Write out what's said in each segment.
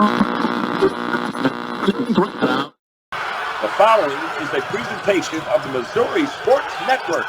The following is a presentation of the Missouri Sports Network.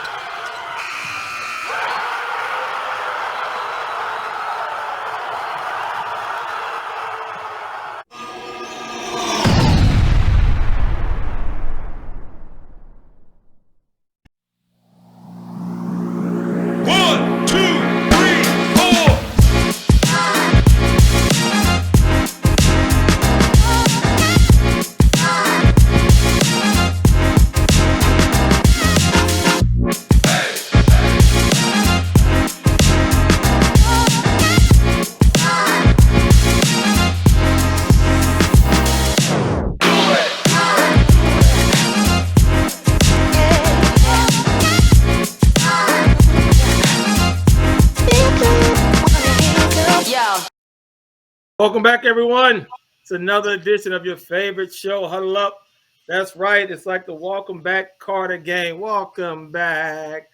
Welcome back, everyone. It's another edition of your favorite show, Huddle Up. That's right. It's like the Welcome Back Carter game. Welcome back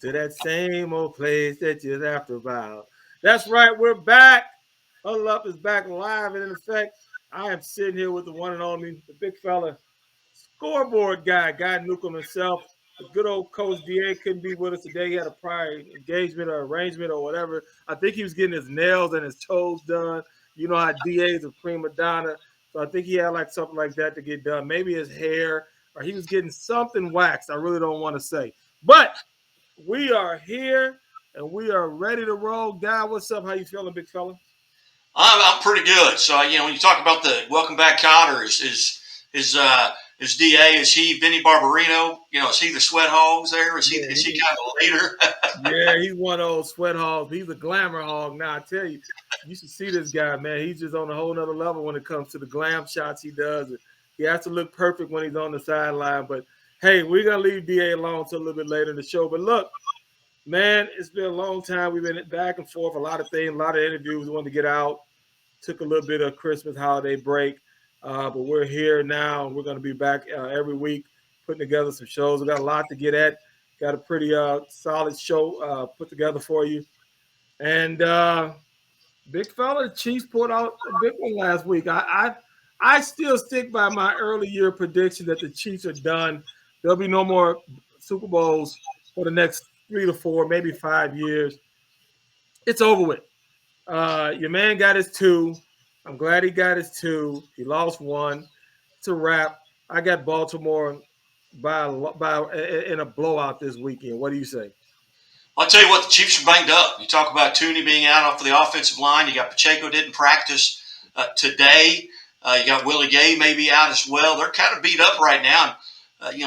to that same old place that you're after about. That's right. We're back. Huddle Up is back live and in effect. I am sitting here with the one and only, the big fella, Scoreboard Guy, Guy Newcomb himself. The good old Coach DA couldn't be with us today. He had a prior engagement or arrangement or whatever. I think he was getting his nails and his toes done. You know how DA's a prima donna. So I think he had like something like that to get done. Maybe his hair, or he was getting something waxed. I really don't want to say. But we are here and we are ready to roll. Guy, what's up? How you feeling, big fella? I'm pretty good. So, when you talk about the Welcome Back Cotter, is DA, is he Vinny Barbarino? Is he the sweat hogs there? Is he kind of a leader? Yeah, he's one of those sweat hogs. He's a glamour hog. Now, I tell you, you should see this guy, man. He's just on a whole nother level when it comes to the glam shots he does. He has to look perfect when he's on the sideline. But, hey, we're going to leave DA alone until a little bit later in the show. But, look, man, it's been a long time. We've been back and forth, a lot of things, a lot of interviews we wanted to get out. Took a little bit of Christmas holiday break. But we're here now. We're going to be back every week putting together some shows. We got a lot to get at. Got a pretty solid show put together for you. And big fella, the Chiefs put out a big one last week. I still stick by my early year prediction that the Chiefs are done. There'll be no more Super Bowls for the next 3 to 4, maybe 5 years. It's over with. Your man got his 2. I'm glad he got his 2. He lost 1. It's a wrap. I got Baltimore by in a blowout this weekend. What do you say? I'll tell you what, the Chiefs are banged up. You talk about Tooney being out off the offensive line. You got Pacheco didn't practice today. You got Willie Gay maybe out as well. They're kind of beat up right now.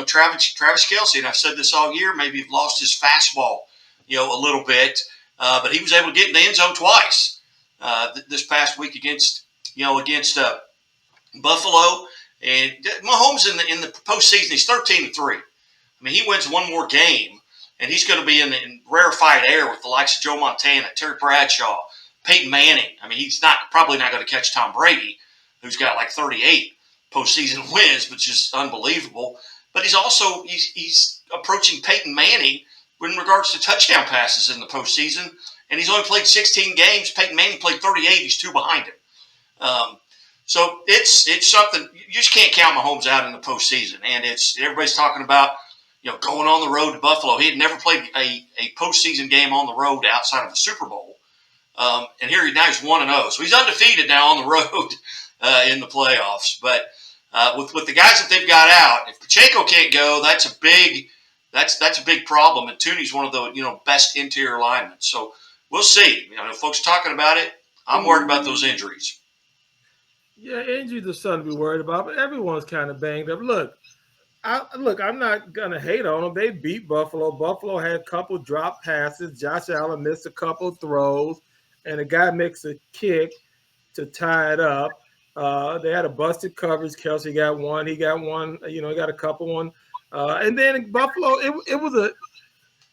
Travis Kelce, and I've said this all year, maybe lost his fastball, a little bit. But he was able to get in the end zone twice this past week against Buffalo. And Mahomes in the postseason, he's 13-3. I mean, he wins one more game, and he's going to be in rarefied air with the likes of Joe Montana, Terry Bradshaw, Peyton Manning. I mean, he's probably not going to catch Tom Brady, who's got like 38 postseason wins, which is unbelievable. But he's approaching Peyton Manning in regards to touchdown passes in the postseason, and he's only played 16 games. Peyton Manning played 38. He's 2 behind him. So it's something you just can't count Mahomes out in the postseason. And everybody's talking about going on the road to Buffalo. He had never played a postseason game on the road outside of the Super Bowl, and here now he's 1-0. So he's undefeated now on the road in the playoffs. But with the guys that they've got out, if Pacheco can't go, that's a big problem. And Tooney's one of the best interior linemen. So we'll see. Folks talking about it. I'm worried about those injuries. Yeah, injuries are something to be worried about, but everyone's kind of banged up. Look, I'm not going to hate on them. They beat Buffalo. Buffalo had a couple drop passes. Josh Allen missed a couple throws, and a guy makes a kick to tie it up. They had a busted coverage. Kelce got one. He got one. He got a couple one. And then in Buffalo, it was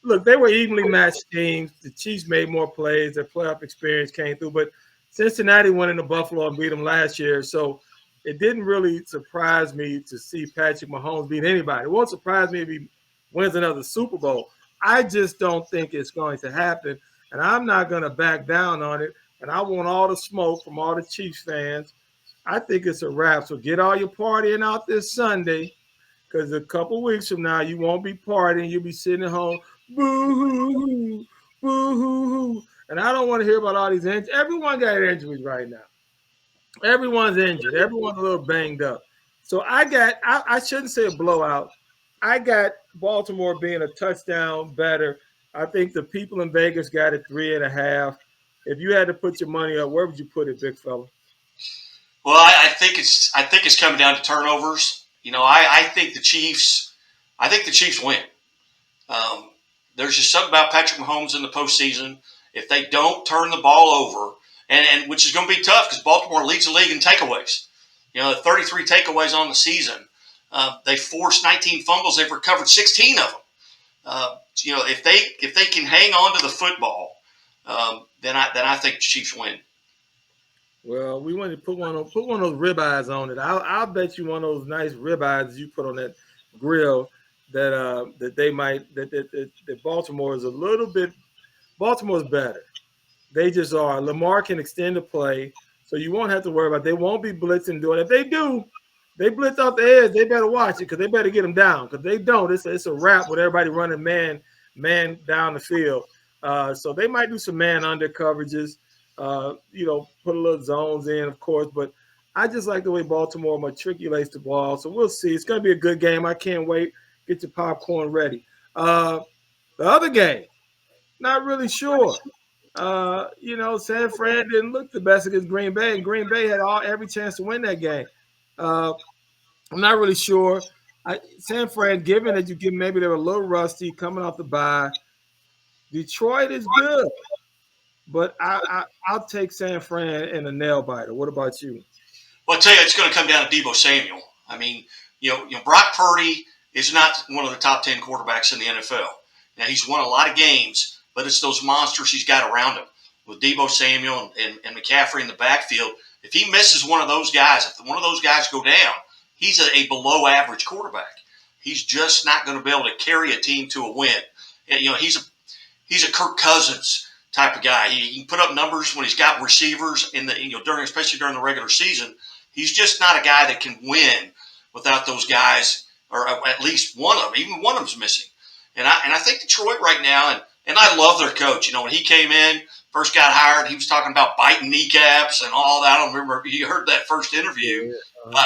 look, they were evenly matched teams. The Chiefs made more plays. Their playoff experience came through, but Cincinnati went into Buffalo and beat them last year. So it didn't really surprise me to see Patrick Mahomes beat anybody. It won't surprise me if he wins another Super Bowl. I just don't think it's going to happen, and I'm not going to back down on it. And I want all the smoke from all the Chiefs fans. I think it's a wrap. So get all your partying out this Sunday, because a couple weeks from now you won't be partying. You'll be sitting at home, boo-hoo-hoo, boo-hoo-hoo. And I don't want to hear about all these injuries. Everyone got injuries right now. Everyone's injured. Everyone's a little banged up. So I shouldn't say a blowout. I got Baltimore being a touchdown better. I think the people in Vegas got it 3.5. If you had to put your money up, where would you put it, big fella? Well, I think it's coming down to turnovers. I think the Chiefs win. There's just something about Patrick Mahomes in the postseason. If they don't turn the ball over, and which is going to be tough because Baltimore leads the league in takeaways. 33 takeaways on the season. They forced 19 fumbles. They've recovered 16 of them. If they can hang on to the football, then I think the Chiefs win. Well, we want to put one of those ribeyes on it. I'll bet you one of those nice ribeyes you put on that grill that Baltimore is a little bit. Baltimore's better. They just are. Lamar can extend the play, so you won't have to worry about it. They won't be blitzing doing it. If they do, they blitz off the edge. They better watch it because they better get them down. Because they don't, it's a wrap with everybody running man down the field. So they might do some man under coverages. Put a little zones in, of course. But I just like the way Baltimore matriculates the ball. So we'll see. It's going to be a good game. I can't wait. Get your popcorn ready. The other game, not really sure. San Fran didn't look the best against Green Bay, and Green Bay had every chance to win that game. I'm not really sure. San Fran, given that you give maybe they're a little rusty coming off the bye. Detroit is good, but I'll take San Fran in a nail biter. What about you? Well, I tell you, it's going to come down to Deebo Samuel. I mean, Brock Purdy is not one of the top 10 quarterbacks in the NFL. Now, he's won a lot of games, but it's those monsters he's got around him with Deebo Samuel and McCaffrey in the backfield. If he misses one of those guys, if one of those guys go down, he's a below-average quarterback. He's just not going to be able to carry a team to a win. He's a Kirk Cousins type of guy. He can put up numbers when he's got receivers especially during the regular season. He's just not a guy that can win without those guys, or at least one of them. Even one of them's missing. And I think Detroit right now, and I love their coach. When he came in, first got hired, he was talking about biting kneecaps and all that. I don't remember if you heard that first interview.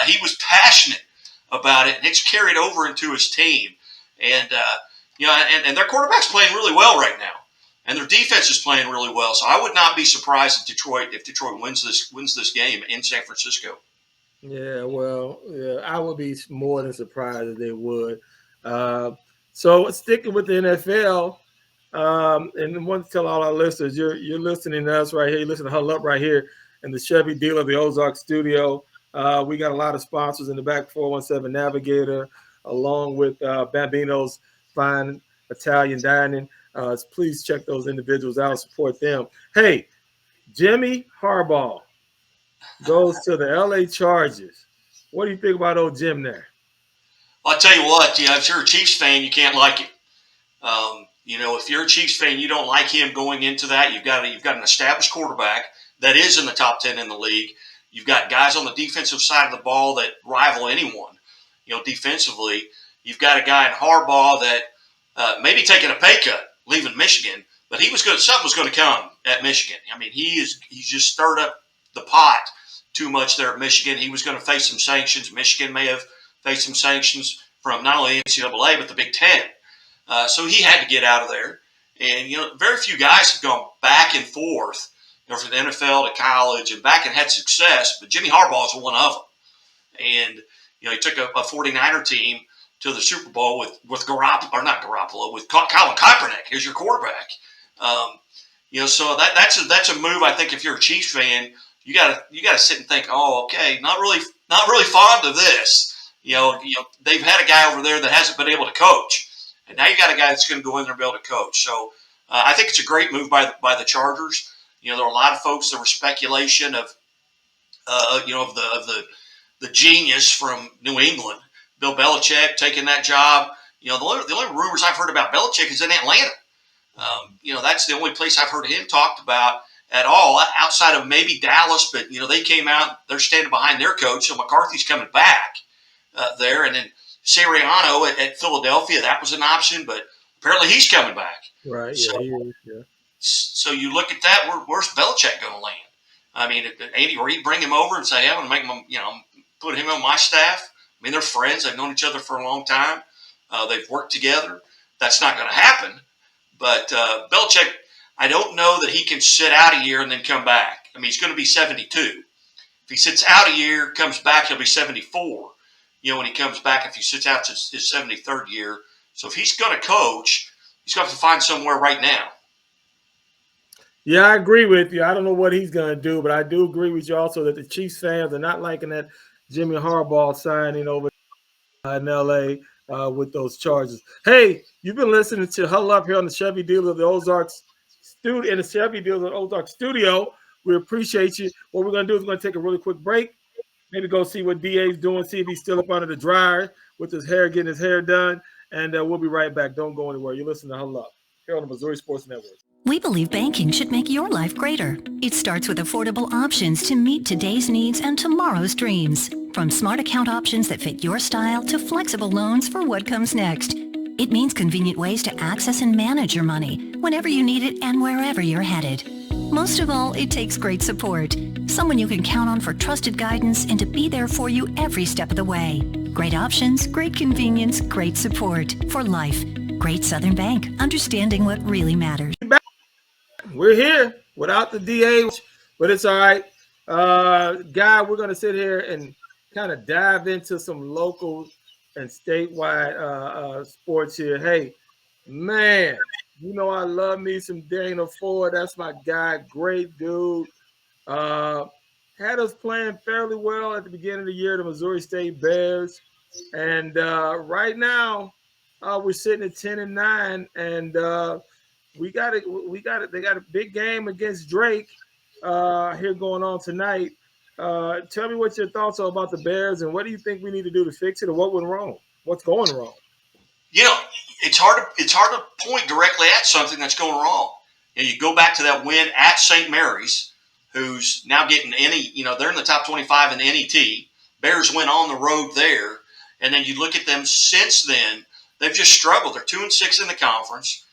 He was passionate about it, and it's carried over into his team. And their quarterback's playing really well right now, and their defense is playing really well. So I would not be surprised if Detroit wins this game in San Francisco. Yeah, I would be more than surprised if they would. So sticking with the NFL, and I want to tell all our listeners, you're listening to us right here. You listen to Huddle Up right here in the Chevy dealer, the Ozark studio. We got a lot of sponsors in the back, 417 Navigator, along with Bambino's Fine Italian Dining. Please check those individuals out and support them. Hey, Jimmy Harbaugh goes to the LA Chargers. What do you think about old Jim there? I'll tell you what, if you're a Chiefs fan, you can't like him. If you're a Chiefs fan, you don't like him going into that. You've got an established quarterback that is in the top 10 in the league. You've got guys on the defensive side of the ball that rival anyone, defensively. You've got a guy in Harbaugh that maybe taking a pay cut, leaving Michigan, but something was going to come at Michigan. I mean, he's just stirred up the pot too much there at Michigan. He was going to face some sanctions. Michigan may have faced some sanctions from not only NCAA but the Big Ten. So he had to get out of there. And, very few guys have gone back and forth, from the NFL to college and back and had success, but Jimmy Harbaugh is one of them. And, he took a 49er team to the Super Bowl with Garoppolo, with Colin Kaepernick as your quarterback. So that's a move. I think if you're a Chiefs fan, you gotta sit and think, oh, okay, not really fond of this. They've had a guy over there that hasn't been able to coach. And now you got a guy that's going to go in there and be able to coach. So I think it's a great move by the Chargers. There are a lot of folks that were speculation of the genius from New England, Bill Belichick taking that job. The only rumors I've heard about Belichick is in Atlanta. That's the only place I've heard him talked about at all, outside of maybe Dallas. But they came out; they're standing behind their coach. So McCarthy's coming back there, and then Sirianno at Philadelphia, that was an option, but apparently he's coming back. Right. So, Yeah. He is. Yeah. So you look at that. Where's Belichick going to land? I mean, Andy Reid bring him over and say, "I'm going to make him, put him on my staff." I mean, they're friends. They've known each other for a long time. They've worked together. That's not going to happen. But Belichick, I don't know that he can sit out a year and then come back. I mean, he's going to be 72. If he sits out a year, comes back, he'll be 74. When he comes back, if he sits out his 73rd year. So if he's going to coach, he's got to find somewhere right now. Yeah, I agree with you. I don't know what he's going to do, but I do agree with you also that the Chiefs fans are not liking that Jimmy Harbaugh signing over in L.A. With those charges. Hey, you've been listening to Huddle Up here on the Chevy Dealer of the Ozarks studio, in the Chevy Dealer of the Ozarks studio. We appreciate you. What we're going to do is we're going to take a really quick break. Maybe go see what DA's doing, see if he's still up under the dryer with his hair, getting his hair done. And we'll be right back. Don't go anywhere. You're listening to Huddle Up here on the Missouri Sports Network. We believe banking should make your life greater. It starts with affordable options to meet today's needs and tomorrow's dreams. From smart account options that fit your style to flexible loans for what comes next. It means convenient ways to access and manage your money whenever you need it and wherever you're headed. Most of all, it takes great support. Someone you can count on for trusted guidance and to be there for you every step of the way. Great options, great convenience, great support for life. Great Southern Bank, understanding what really matters. We're here without the DA, but it's all right. Guy, we're going to sit here and kind of dive into some local and statewide sports here. Hey, man, I love me some Dana Ford. That's my guy. Great dude. Had us playing fairly well at the beginning of the year, the Missouri State Bears. And right now, we're sitting at 10-9, and they got a big game against Drake here going on tonight. Tell me what your thoughts are about the Bears, and what do you think we need to do to fix it, or what went wrong? What's going wrong? It's hard to point directly at something that's going wrong. You go back to that win at St. Mary's, who's now getting they're in the top 25 in the NET. Bears went on the road there, and then you look at them since then, they've just struggled. They're 2-6 in the conference.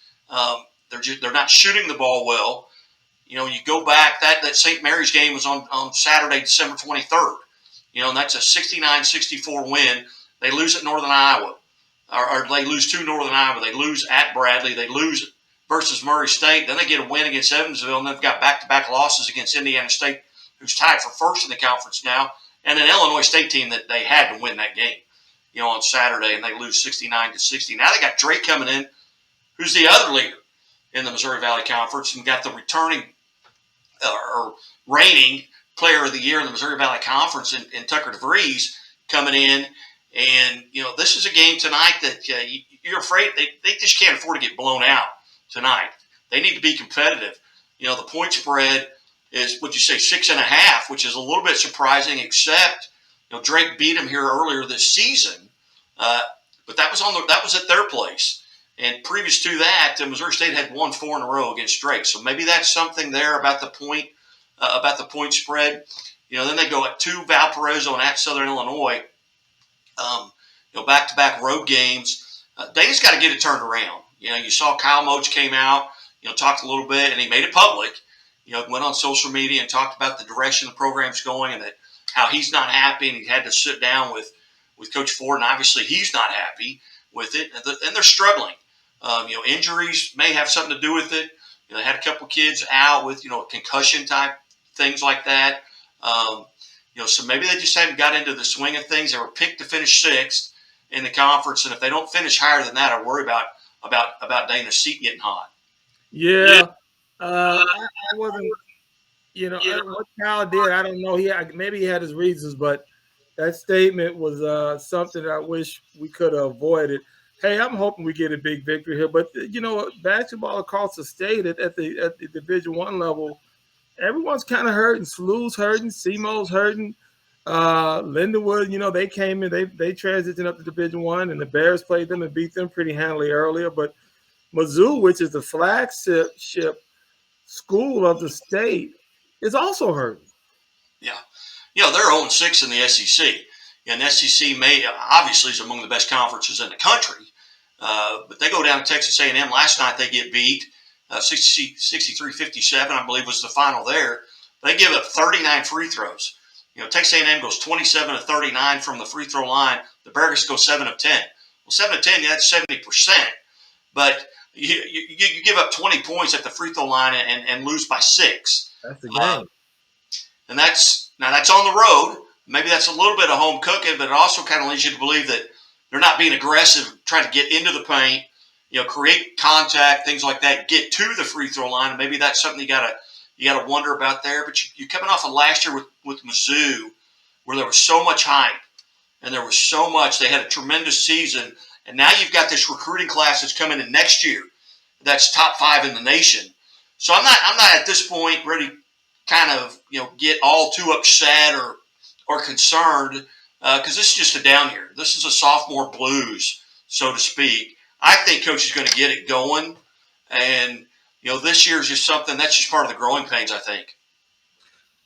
They're not shooting the ball well. You go back, that St. Mary's game was on Saturday, December 23rd. And that's a 69-64 win. They lose at Northern Iowa, or they lose to Northern Iowa. They lose at Bradley. They lose versus Murray State. Then they get a win against Evansville, and they've got back-to-back losses against Indiana State, who's tied for first in the conference now, and an Illinois State team that they had to win that game, on Saturday, and they lose 69-60. Now they got Drake coming in, who's the other leader in the Missouri Valley Conference, and got the returning or reigning player of the year in the Missouri Valley Conference in Tucker DeVries coming in. And, this is a game tonight that you're afraid they just can't afford to get blown out tonight. They need to be competitive. The point spread is, what'd you say, 6.5, which is a little bit surprising, except, Drake beat him here earlier this season. But that was at their place. And previous to that, Missouri State had won 4 in a row against Drake. So maybe that's something there about the point spread. Then they go at 2 Valparaiso and at Southern Illinois. Back-to-back road games. Dana's got to get it turned around. You saw Kyle Moach came out, talked a little bit, and he made it public. Went on social media and talked about the direction the program's going, and that how he's not happy, and he had to sit down with Coach Ford, and obviously he's not happy with it, and they're struggling. Injuries may have something to do with it. They had a couple kids out with, concussion type things like that. So maybe they just haven't got into the swing of things. They were picked to finish 6th in the conference, and if they don't finish higher than that, I worry about Dana's seat getting hot. Yeah, I wasn't. What Cal did, I don't know. Maybe he had his reasons, but that statement was something that I wish we could have avoided. Hey, I'm hoping we get a big victory here, but basketball across the state at the Division I level, everyone's kind of hurting. SLU's hurting, SEMO's hurting. Lindenwood, they came in, they transitioned up to Division I, and the Bears played them and beat them pretty handily earlier. But Mizzou, which is the flagship school of the state is also hurting. Yeah. They're 0-6 in the SEC. And the SEC obviously is among the best conferences in the country. But they go down to Texas A&M. Last night they get beat 63-57, I believe was the final there. They give up 39 free throws. Texas A&M goes 27 of 39 from the free throw line. The Bears go 7 of 10. Well, 7 of 10, that's 70%. But you give up 20 points at the free throw line and lose by 6. That's the game. And that's on the road. Maybe that's a little bit of home cooking, but it also kind of leads you to believe that they're not being aggressive, trying to get into the paint, create contact, things like that, get to the free throw line. And maybe that's something you gotta wonder about there. But you're coming off of last year with Mizzou, where there was so much hype and there was so much. They had a tremendous season, and now you've got this recruiting class that's coming in next year. That's top 5 in the nation. So I'm not at this point ready to kind of get all too upset or concerned because this is just a down year. This is a sophomore blues, so to speak. I think Coach is going to get it going, and this year is just something that's just part of the growing pains, I think.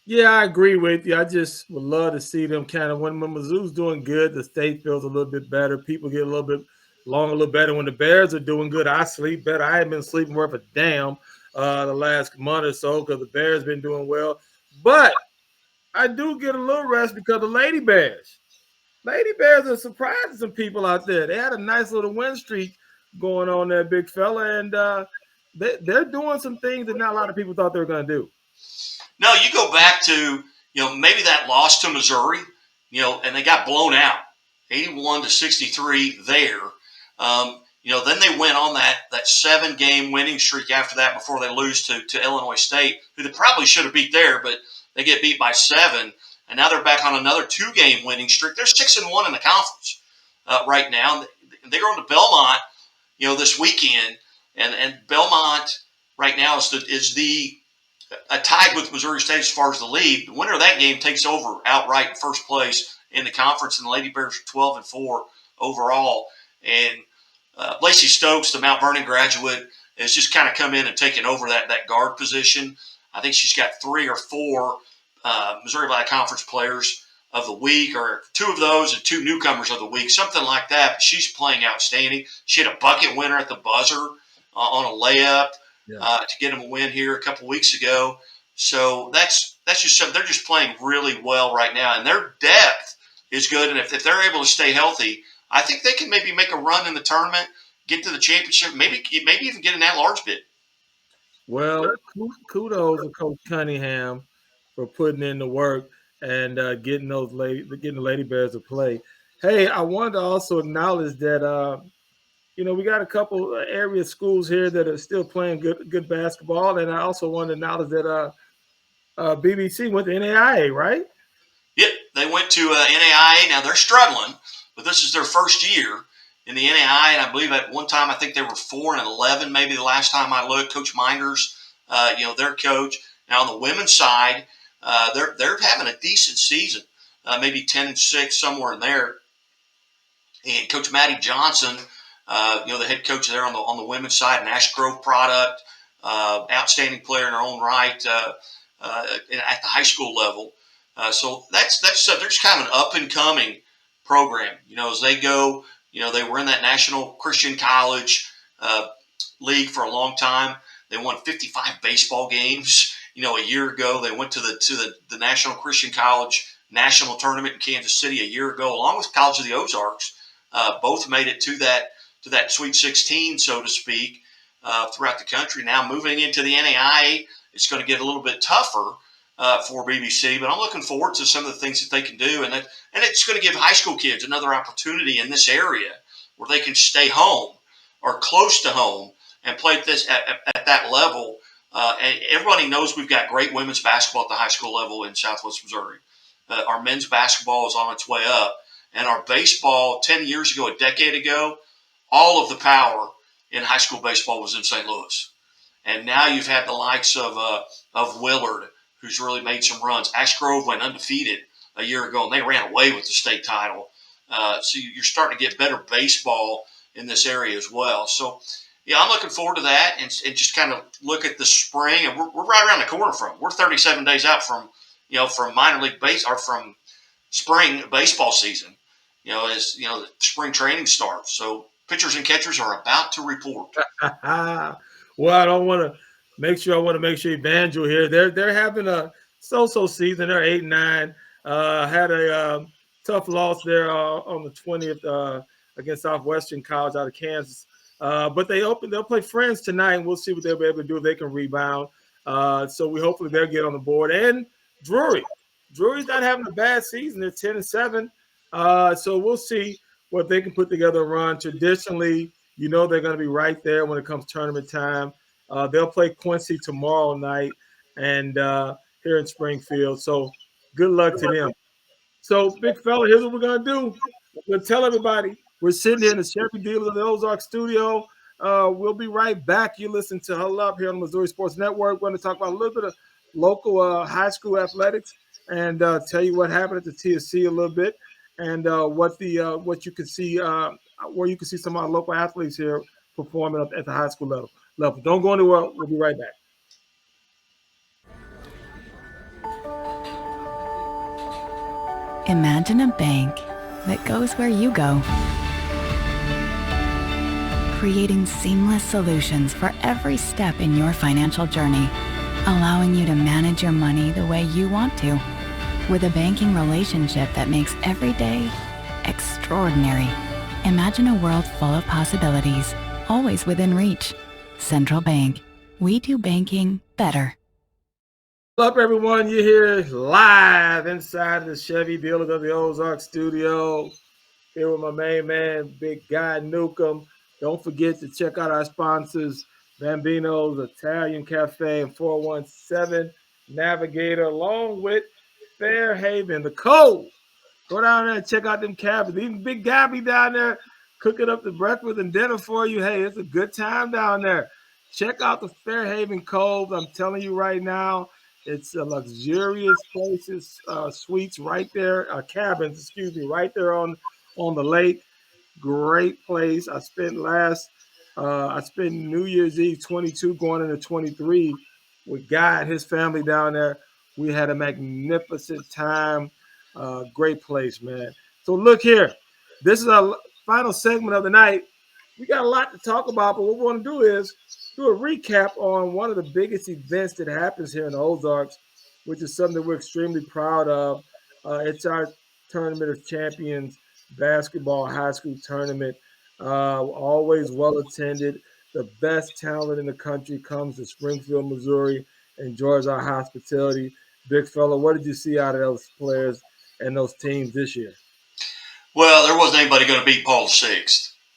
Yeah, I agree with you. I just would love to see them kind of when Mizzou's doing good, the state feels a little bit better. People get a little bit along a little better. When the Bears are doing good, I sleep better. I haven't been sleeping worth a damn the last month or so because the Bears been doing well. But I do get a little rest because the Lady Bears are surprising some people out there. They had a nice little win streak going on there, big fella, and they're doing some things that not a lot of people thought they were going to do. No, you go back to, maybe that loss to Missouri, and they got blown out, 81-63 there. Then they went on that 7-game winning streak after that before they lose to Illinois State, who they probably should have beat there, but they get beat by 7. And now they're back on another 2-game winning streak. They're 6-1 in the conference right now. They're going to Belmont, this weekend, and Belmont right now is tied with Missouri State as far as the lead. The winner of that game takes over outright in first place in the conference, and the Lady Bears are 12-4 overall. And Lacey Stokes, the Mount Vernon graduate, has just kind of come in and taken over that guard position. I think she's got 3 or 4 Missouri Valley Conference players of the week, or 2 of those and 2 newcomers of the week, something like that. But she's playing outstanding. She had a bucket winner at the buzzer on a layup to get them a win here a couple weeks ago. So that's just something. They're just playing really well right now, and their depth is good. And if they're able to stay healthy, I think they can maybe make a run in the tournament, get to the championship, maybe even get an at-large bid. Well, kudos to Coach Cunningham for putting in the work and getting the Lady Bears to play. Hey, I wanted to also acknowledge that we got a couple area schools here that are still playing good basketball, and I also wanted to acknowledge that BBC went to NAIA, right? Yep, they went to NAIA. Now they're struggling, but this is their first year in the NAIA, and I believe at one time I think they were 4-11, maybe the last time I looked. Coach Minders, their coach. Now on the women's side, they're having a decent season, maybe 10-6 somewhere in there. And Coach Maddie Johnson, the head coach there on the women's side, an Ash Grove product, outstanding player in her own right at the high school level. So that's they're just kind of an up and coming program. As they go, they were in that National Christian College League for a long time. They won 55 baseball games. A year ago, they went to the National Christian College National Tournament in Kansas City a year ago, along with College of the Ozarks. Both made it to that Sweet 16, so to speak, throughout the country. Now moving into the NAIA, it's going to get a little bit tougher for BBC, but I'm looking forward to some of the things that they can do, and it's going to give high school kids another opportunity in this area where they can stay home or close to home and play at that level. And everybody knows we've got great women's basketball at the high school level in Southwest Missouri. Our men's basketball is on its way up, and our baseball 10 years ago, a decade ago, all of the power in high school baseball was in St. Louis. And now you've had the likes of Willard, who's really made some runs. Ash Grove went undefeated a year ago, and they ran away with the state title. So you're starting to get better baseball in this area as well. So yeah, I'm looking forward to that, and just kind of look at the spring. And we're right around the corner from. We're 37 days out from from minor league base or from spring baseball season. As the spring training starts. So pitchers and catchers are about to report. Well, I want to make sure Evangel here. They're having a so-so season. They're 8-9. Had a tough loss there on the 20th against Southwestern College out of Kansas. But they'll play Friends tonight, and we'll see what they'll be able to do if they can rebound. So hopefully they'll get on the board. And Drury's not having a bad season. They're 10-7. So we'll see what they can put together a run. Traditionally, they're going to be right there when it comes tournament time. They'll play Quincy tomorrow night and here in Springfield. So good luck to them. So, big fella, here's what we're going to do. We're going to tell everybody we're sitting here in the Chevy Dealers of the Ozark studio. We'll be right back. You listen to Huddle Up here on the Missouri Sports Network. We're going to talk about a little bit of local high school athletics and tell you what happened at the TSC a little bit and what you can see where you can see some of our local athletes here performing at the high school level. Don't go anywhere. We'll be right back. Imagine a bank that goes where you go, creating seamless solutions for every step in your financial journey, allowing you to manage your money the way you want to, with a banking relationship that makes every day extraordinary. Imagine a world full of possibilities, always within reach. Central Bank. We do banking better. What's up, everyone? You're here live inside the Chevy Dealers of the Ozark studio. Here with my main man, Big Guy Newcomb. Don't forget to check out our sponsors, Bambino's Italian Cafe and 417 Navigator, along with Fairhaven, the Cove. Go down there and check out them cabins. Even Big Guy be down there cooking up the breakfast and dinner for you. Hey, it's a good time down there. Check out the Fairhaven Cove. I'm telling you right now, it's a luxurious places, suites right there, cabins, right there on the lake. Great place. I spent New Year's Eve 22 going into 23 with Guy and his family down there. We had a magnificent time. Great place, man. So look here. This is our final segment of the night. We got a lot to talk about, but what we want to do is do a recap on one of the biggest events that happens here in the Ozarks, which is something that we're extremely proud of. It's our Tournament of Champions basketball high school tournament. Always well attended. The best talent in the country comes to Springfield, Missouri, enjoys our hospitality. Big fella, what did you see out of those players and those teams this year? Well, there wasn't anybody going to beat Paul VI.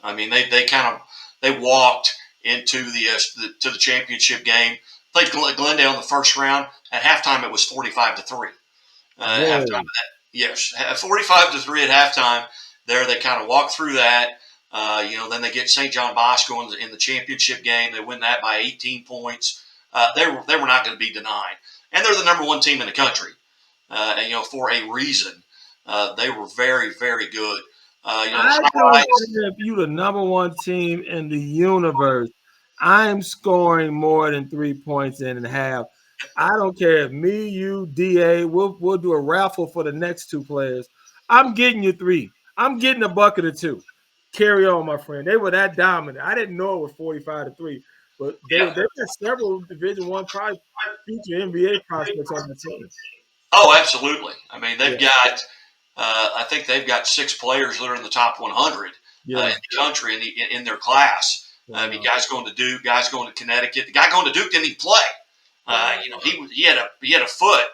I mean, they walked into the championship game. Played Glendale in the first round. At halftime, it was 45-3. Halftime of that, yes, 45-3 at halftime. There, they kind of walked through that. Then they get St. John Bosco in the championship game. They win that by 18 points. They were not going to be denied, and they're the number one team in the country. For a reason. They were very, very good. I don't care if you're the number one team in the universe. I'm scoring more than 3 points in half. I don't care if me, you, DA, we'll do a raffle for the next two players. I'm getting you 3. I'm getting a bucket or 2. Carry on, my friend. They were that dominant. I didn't know it was 45-3, but they've got several Division I, probably future NBA prospects on the team. Oh, absolutely. I mean, they've got. I think they've got 6 players that are in the top 100 in the country in their class. I mean, guys going to Duke, guys going to Connecticut. The guy going to Duke didn't even play. He had a foot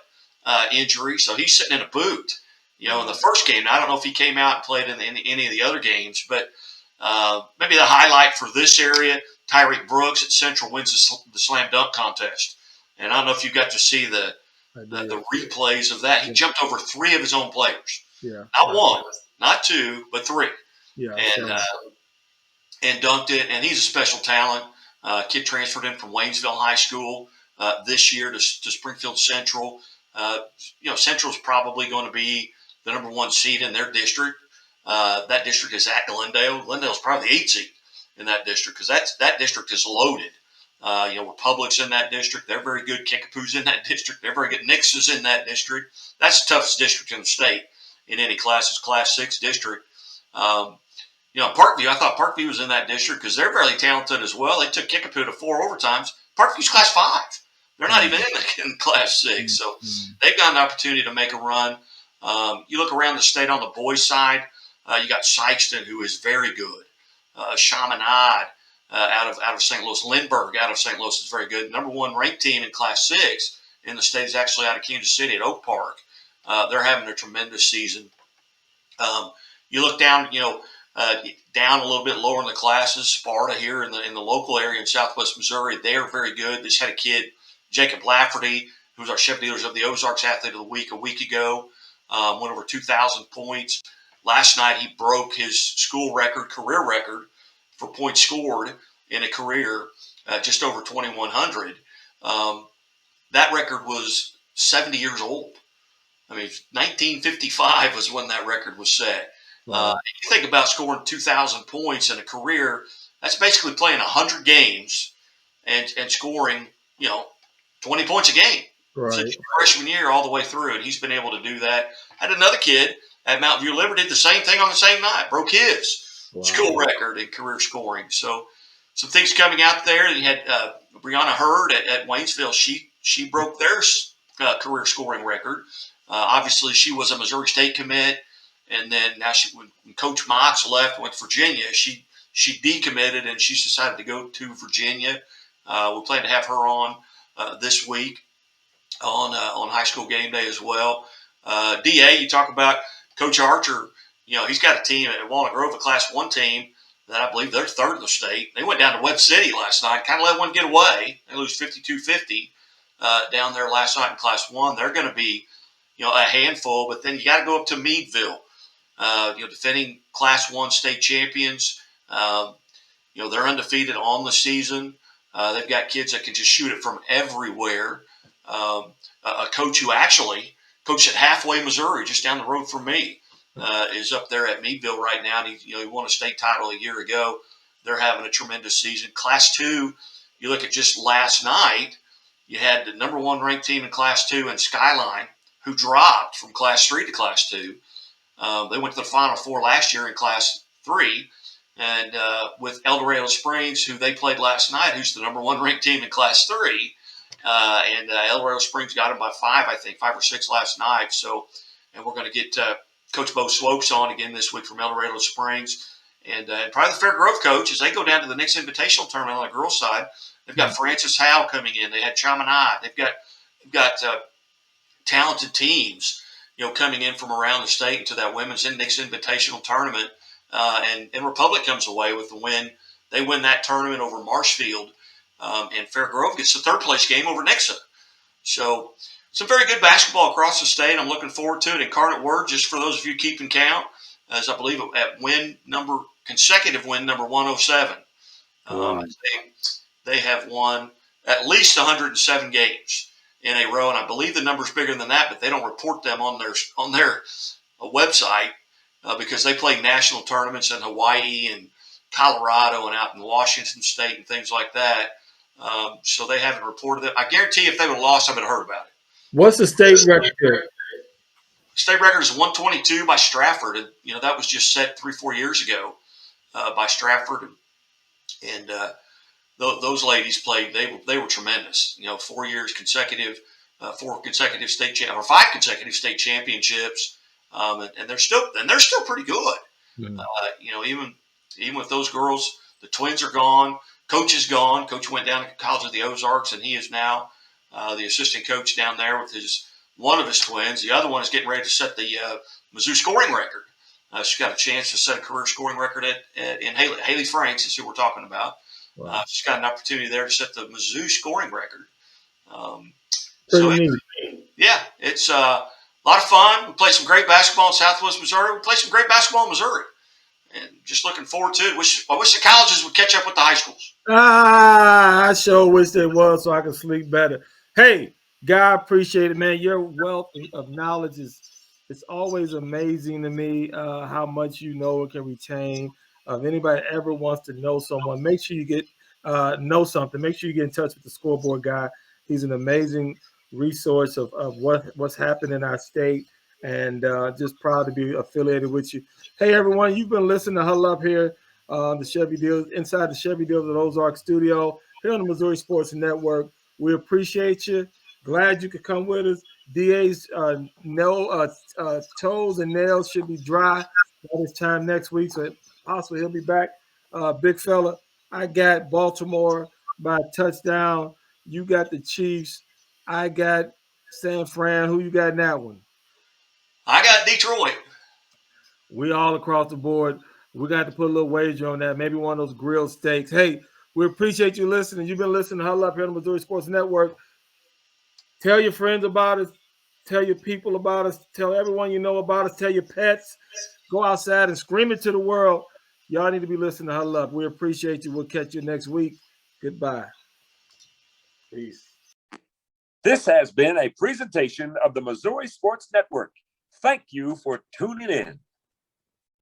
injury, so he's sitting in a boot. In the first game. Now, I don't know if he came out and played in any of the other games, but maybe the highlight for this area, Tyreek Brooks at Central wins the slam dunk contest. And I don't know if you got to see the replays of that. He jumped over 3 of his own players. Yeah. Not 1, not 2, but 3. Yeah. And dunked it. And he's a special talent. Kid transferred in from Waynesville High School this year to Springfield Central. Central's probably going to be the number 1 seed in their district. That district is at Glendale. Glendale's probably the 8th seed. in that district, because that district is loaded. Republic's in that district. They're very good. Kickapoo's in that district. They're very good. Nix is in that district. That's the toughest district in the state in any class. It's Class 6 district. Parkview, I thought Parkview was in that district because they're very talented as well. They took Kickapoo to 4 overtimes. Parkview's Class 5. They're not even in Class 6. So they've got an opportunity to make a run. You look around the state on the boys' side, you got Sykeston, who is very good. Chaminade out of St. Louis. Lindbergh out of St. Louis is very good. Number 1 ranked team in Class 6 in the state is actually out of Kansas City at Oak Park. They're having a tremendous season. You look down, down a little bit lower in the classes. Sparta here in the local area in Southwest Missouri, they are very good. They just had a kid, Jacob Lafferty, who was our Chef Dealers of the Ozarks Athlete of the Week a week ago, went over 2,000 points. Last night he broke his school record, career record, for points scored in a career, just over 2,100. That record was 70 years old. 1955 was when that record was set. Wow. You think about scoring 2,000 points in a career, that's basically playing 100 games and scoring, 20 points a game. Right. Since your freshman year all the way through, and he's been able to do that. Had another kid at Mountain View Liberty did the same thing on the same night, broke his school record in career scoring. So some things coming out there. You had Brianna Hurd at Waynesville. She broke their career scoring record. Obviously, she was a Missouri State commit, and then now when Coach Motts left, went to Virginia, she decommitted, and she's decided to go to Virginia. We plan to have her on this week on High School Game Day as well. DA, you talk about Coach Archer. He's got a team at Walnut Grove, a Class 1 team that I believe they're 3rd in the state. They went down to Webb City last night, kind of let one get away. They lose 52-50 down there last night in Class 1. They're going to be, a handful, but then you got to go up to Meadville, defending Class 1 state champions. They're undefeated on the season. They've got kids that can just shoot it from everywhere. A coach who actually coached at Halfway, Missouri, just down the road from me, is up there at Meadville right now. And he won a state title a year ago. They're having a tremendous season. Class 2, you look at just last night, you had the number 1 ranked team in Class 2 in Skyline, who dropped from Class 3 to Class 2. They went to the Final Four last year in Class 3. And with El Dorado Springs, who they played last night, who's the number 1 ranked team in Class 3. And El Dorado Springs got them by 5 or 6 last night. So, and we're going to get Coach Bo Swopes on again this week from El Dorado Springs. And probably the Fair Grove coach, as they go down to the next invitational tournament on the girls' side, they've got Francis Howe coming in. They had Chaminade. They've got talented teams, coming in from around the state into that women's next invitational tournament. And Republic comes away with the win. They win that tournament over Marshfield, and Fair Grove gets the 3rd place game over Nixa. So some very good basketball across the state. I'm looking forward to it. Incarnate Word, just for those of you keeping count, as I believe at consecutive win number 107. Wow. They have won at least 107 games in a row, and I believe the number's bigger than that, but they don't report them on their website because they play national tournaments in Hawaii and Colorado and out in Washington State and things like that. So they haven't reported it. I guarantee if they would have lost, I would have heard about it. What's the state record? State record is 122 by Stratford, and that was just set 3-4 years ago by Stratford, and those ladies played. They were tremendous. 4 years consecutive, 5 consecutive state championships, and they're still pretty good. Mm-hmm. Even with those girls, the twins are gone. Coach is gone. Coach went down to College of the Ozarks, and he is now the assistant coach down there with one of his twins. The other one is getting ready to set the Mizzou scoring record. She's got a chance to set a career scoring record in Haley Franks is who we're talking about. Wow. She's got an opportunity there to set the Mizzou scoring record. It's a lot of fun. We play some great basketball in Southwest Missouri. We play some great basketball in Missouri. And just looking forward to it. I wish the colleges would catch up with the high schools. I sure wish they was so I could sleep better. Hey, Guy, appreciate it, man. Your wealth of knowledge it's always amazing to me how much you know and can retain. If anybody ever wants to know someone, make sure you get know something. Make sure you get in touch with the Scoreboard Guy. He's an amazing resource of what's happened in our state, and just proud to be affiliated with you. Hey, everyone, you've been listening to Huddle Up here on the Chevy Deals, inside the Chevy Deals at Ozark Studio here on the Missouri Sports Network. We appreciate you. Glad you could come with us. DA's toes and nails should be dry by this time next week, so possibly he'll be back. Big fella, I got Baltimore by a touchdown. You got the Chiefs. I got San Fran. Who you got in that one? I got Detroit. We all across the board. We got to put a little wager on that. Maybe one of those grilled steaks. Hey, we appreciate you listening. You've been listening to Huddle Up here on the Missouri Sports Network. Tell your friends about us. Tell your people about us. Tell everyone you know about us. Tell your pets. Go outside and scream it to the world. Y'all need to be listening to Huddle Up. We appreciate you. We'll catch you next week. Goodbye. Peace. This has been a presentation of the Missouri Sports Network. Thank you for tuning in.